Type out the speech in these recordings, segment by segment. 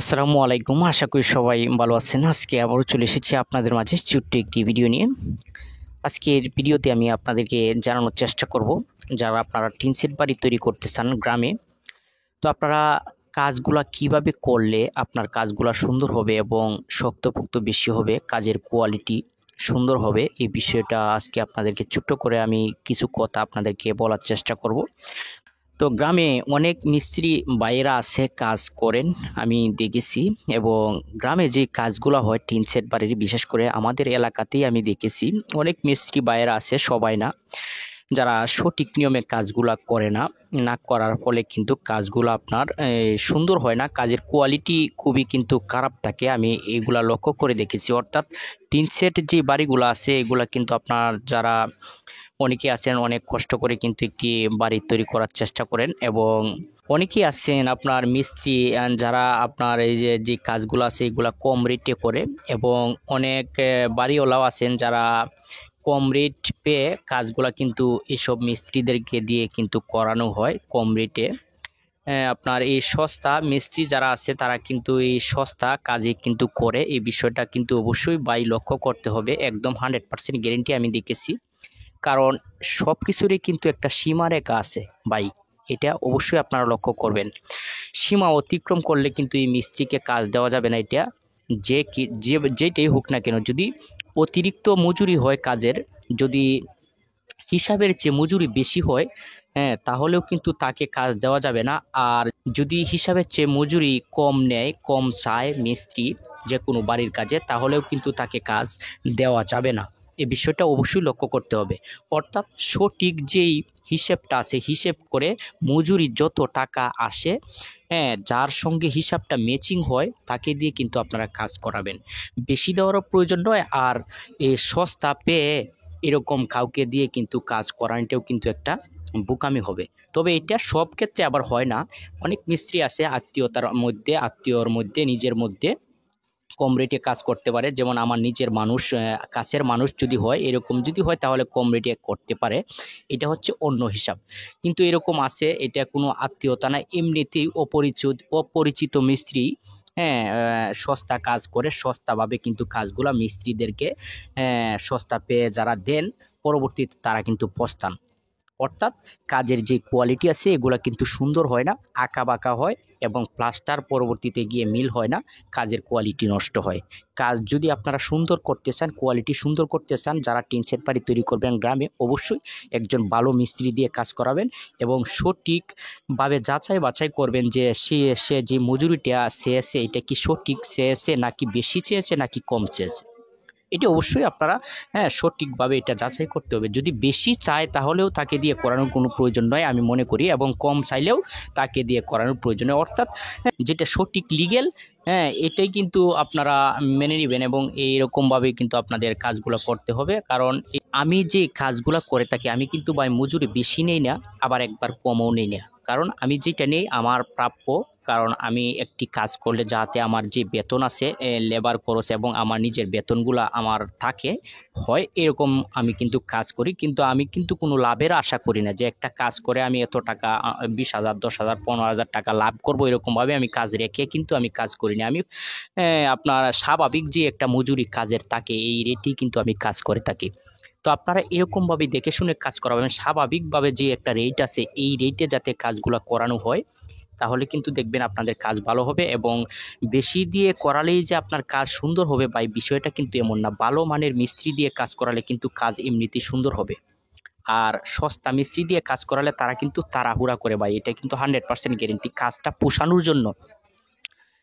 আসসালামু আলাইকুম। আশা করি সবাই ভালো আছেন। আজকে আবারও চলে এসেছি আপনাদের মাঝে ছোট্ট একটি ভিডিও নিয়ে। আজকের ভিডিওতে আমি আপনাদেরকে জানানোর চেষ্টা করব, যারা আপনারা টিন শেড বাড়ি তৈরি করতে চান গ্রামে, তো আপনারা কাজগুলা কিভাবে করলে আপনার কাজগুলা সুন্দর হবে এবং শক্তপোক্ত বেশি হবে, কাজের কোয়ালিটি সুন্দর হবে, এই বিষয়টা আজকে আপনাদেরকে ছোট্ট করে আমি কিছু কথা আপনাদেরকে বলার চেষ্টা করব। তো গ্রামে অনেক মিস্ত্রি ভাইয়েরা আছে, কাজ করেন, আমি দেখেছি। এবং গ্রামে যে কাজগুলো হয় টিন শেড বাড়ির, বিশেষ করে আমাদের এলাকাতেই আমি দেখেছি অনেক মিস্ত্রি ভাইয়েরা আছে, সবাই না, যারা সঠিক নিয়মে কাজগুলা করে না। না করার ফলে কিন্তু কাজগুলো আপনার সুন্দর হয় না, কাজের কোয়ালিটি খুবই কিন্তু খারাপ থাকে। আমি এগুলা লক্ষ্য করে দেখেছি। অর্থাৎ টিন শেড যে বাড়িগুলো আছে এগুলা কিন্তু আপনার যারা অনেকে আছেন অনেক কষ্ট করে কিন্তু একটি বাড়ি তৈরি করার চেষ্টা করেন, এবং অনেকেই আছেন আপনার মিস্ত্রি যারা আপনার এই যে কাজগুলো আছে এগুলা কম রেটে করে, এবং অনেক বাড়িওয়ালাও আছেন যারা কম রেট পেয়ে কাজগুলা কিন্তু এইসব মিস্ত্রিদেরকে দিয়ে কিন্তু করানো হয় কম রেটে। আপনার এই সস্তা মিস্ত্রি যারা আছে তারা কিন্তু এই সস্তা কাজে কিন্তু করে, এই বিষয়টা কিন্তু অবশ্যই বাই লক্ষ্য করতে হবে। একদম 100% গ্যারেন্টি আমি দেখেছি। কারণ সব কিছুরই কিন্তু একটা সীমারেখা আছে ভাই, এটা অবশ্যই আপনারা লক্ষ্য করবেন। সীমা অতিক্রম করলে কিন্তু এই মিস্ত্রিকে কাজ দেওয়া যাবে না। এটা যেটাই হোক না কেন, যদি অতিরিক্ত মজুরি হয় কাজের, যদি হিসাবের চেয়ে মজুরি বেশি হয়, তাহলেও কিন্তু তাকে কাজ দেওয়া যাবে না। আর যদি হিসাবের চেয়ে মজুরি কম নেয়, কম চায় মিস্ত্রি যে কোনো বাড়ির কাজে, তাহলেও কিন্তু তাকে কাজ দেওয়া যাবে না। এই বিষয়টা অবশ্যই লক্ষ্য করতে হবে। অর্থাৎ সঠিক যেই হিসেবটা আছে, হিসেব করে মজুরি যত টাকা আসে, যার সঙ্গে হিসাবটা ম্যাচিং হয় তাকে দিয়ে কিন্তু আপনারা কাজ করাবেন। বেশি দেওয়ারও প্রয়োজন নয়, আর এই সস্তা পেয়ে এরকম কাউকে দিয়ে কিন্তু কাজ করানোটাও কিন্তু একটা বোকামি হবে। তবে এটা সব ক্ষেত্রে আবার হয় না। অনেক মিস্ত্রি আছে আত্মীয়র মধ্যে নিজের মধ্যে কম রেটে কাজ করতে পারে। যেমন আমার নিজের মানুষ, কাছের মানুষ যদি হয়, এরকম যদি হয় তাহলে কম রেটে করতে পারে, এটা হচ্ছে অন্য হিসাব। কিন্তু এরকম আছে, এটা কোনো আত্মীয়তা না, এমনিতেই অপরিচিত মিস্ত্রি, সস্তা কাজ করে, সস্তাভাবে কিন্তু কাজগুলা মিস্ত্রিদেরকে সস্তা পেয়ে যারা দেন, পরবর্তীতে তারা কিন্তু পস্তান। অর্থাৎ কাজের যে কোয়ালিটি আছে এগুলা কিন্তু সুন্দর হয় না, আঁকা বাঁকা হয়, এবং প্লাস্টার পরবর্তীতে গিয়ে মিল হয় না, কাজের কোয়ালিটি নষ্ট হয়। কাজ যদি আপনারা সুন্দর করতে চান, কোয়ালিটি সুন্দর করতে চান, যারা টিন শেড বাড়ি তৈরি করবেন গ্রামে, অবশ্যই একজন ভালো মিস্ত্রি দিয়ে কাজ করাবেন, এবং সঠিকভাবে যাচাই বাছাই করবেন যে সে যে মজুরিটা চেয়েছে এটা কি সঠিক চেয়েছে, নাকি বেশি চেয়েছে, নাকি কম চেয়েছে। এটি অবশ্যই আপনারা সঠিকভাবে এটা যাচাই করতে হবে। যদি বেশি চায় তাহলেও তাকে দিয়ে করানোর কোনো প্রয়োজন নয় আমি মনে করি, এবং কম চাইলেও তাকে দিয়ে করানোর প্রয়োজন নয়। অর্থাৎ যেটা সঠিক লিগ্যাল, এটাই কিন্তু আপনারা মেনে নেবেন, এবং এইরকমভাবে কিন্তু আপনাদের কাজগুলো করতে হবে। কারণ আমি যে কাজগুলো করে থাকি আমি কিন্তু ভাই মজুরি বেশি নেই না, আবার একবার কমও নেই না। কারণ আমি যেটা নেই আমার প্রাপ্য। কারণ আমি একটি কাজ করলে যাতে আমার যে বেতন আছে, লেবার খরচ এবং আমার নিজের বেতনগুলো আমার থাকে হয়, এরকম আমি কিন্তু কাজ করি। কিন্তু আমি কিন্তু কোনো লাভের আশা করি না যে একটা কাজ করে আমি এত টাকা 20,000, 10,000, 15,000 টাকা লাভ করব, এরকমভাবে আমি কাজ রেখে কিন্তু আমি কাজ করি না। আমি আপনার স্বাভাবিক যে একটা মজুরি কাজের থাকে এই রেটেই কিন্তু আমি কাজ করে থাকি। তো আপনারা এরকমভাবে দেখে শুনে কাজ করাবেন, স্বাভাবিকভাবে যে একটা রেট আছে এই রেটে যাতে কাজগুলো করানো হয়, তাহলে কিন্তু দেখবেন আপনাদের কাজ ভালো হবে। এবং বেশি দিয়ে করালেই যে আপনার কাজ সুন্দর হবে ভাই, বিষয়টা কিন্তু এমন না। ভালো মানের মিস্ত্রি দিয়ে কাজ করালে কিন্তু কাজ এমনিতেই সুন্দর হবে। আর সস্তা মিস্ত্রি দিয়ে কাজ করালে তারা কিন্তু তাড়াহুড়া করে ভাই, এটা কিন্তু 100% গ্যারেন্টি। কাজটা পোষানোর জন্য,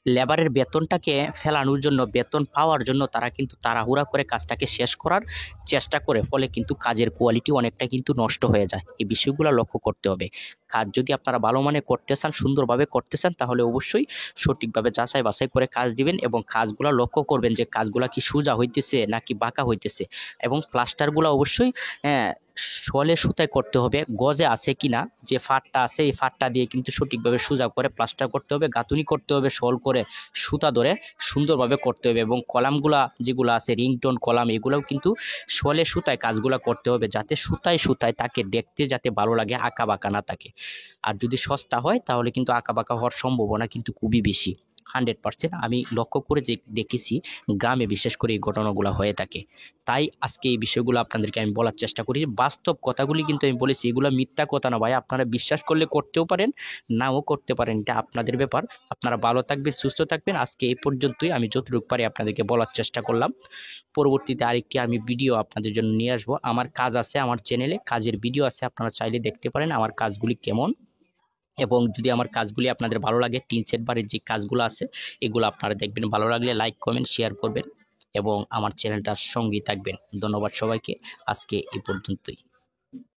লেবারের বেতনটাকে ফেলানোর জন্য, বেতন পাওয়ার জন্য তারা কিন্তু তাড়াহুড়া করে কাজটাকে শেষ করার চেষ্টা করে, ফলে কিন্তু কাজের কোয়ালিটি অনেকটা কিন্তু নষ্ট হয়ে যায়। এই বিষয়গুলো লক্ষ্য করতে হবে। কাজ যদি আপনারা ভালো মানে করতে চান, সুন্দরভাবে করতে চান, তাহলে অবশ্যই সঠিকভাবে যাচাই বাছাই করে কাজ দিবেন, এবং কাজগুলো লক্ষ্য করবেন যে কাজগুলো কি সোজা হইতেছে নাকি বাঁকা হইতেছে। এবং প্লাস্টারগুলো অবশ্যই শলে সুতায় করতে হবে, গজে আছে কিনা, যে ফাটটা আছে এই ফাটটা দিয়ে কিন্তু সঠিকভাবে সোজা করে প্লাস্টার করতে হবে, গাঁথুনি করতে হবে, শল করে সুতা ধরে সুন্দরভাবে করতে হবে। এবং কলামগুলা যেগুলো আছে রিংটোন কলাম, এগুলোও কিন্তু শলে সুতায় কাজগুলো করতে হবে, যাতে সুতায় সুতায় তাকে দেখতে যাতে ভালো লাগে, আঁকা বাঁকা না থাকে। আর যদি সস্তা হয় তাহলে কিন্তু আঁকা বাঁকা হওয়ার সম্ভাবনা কিন্তু খুবই বেশি। 100% আমি লক্ষ্য করে যে দেখেছি গ্রামে বিশেষ করে এই ঘটনাগুলো হয়ে থাকে। তাই আজকে এই বিষয়গুলো আপনাদেরকে আমি বলার চেষ্টা করি। বাস্তব কথাগুলি কিন্তু আমি বলেছি, এগুলো মিথ্যা কথা না ভাই। আপনারা বিশ্বাস করলে করতেও পারেন, নাও করতে পারেন, এটা আপনাদের ব্যাপার। আপনারা ভালো থাকবেন, সুস্থ থাকবেন। আজকে এই পর্যন্তই, আমি যতটুকু পারি আপনাদেরকে বলার চেষ্টা করলাম। পরবর্তীতে আরেকটি আমি ভিডিও আপনাদের জন্য নিয়ে আসবো। আমার কাজ আছে, আমার চ্যানেলে কাজের ভিডিও আছে, আপনারা চাইলে দেখতে পারেন আমার কাজগুলি কেমন। এবং যদি আমার কাজগুলি আপনাদের ভালো লাগে, টিন সেট বাড়ির যে কাজগুলো আছে এগুলো আপনারা দেখবেন, ভালো লাগলে লাইক কমেন্ট শেয়ার করবেন এবং আমার চ্যানেলটার সঙ্গেই থাকবেন। ধন্যবাদ সবাইকে, আজকে এই পর্যন্তই।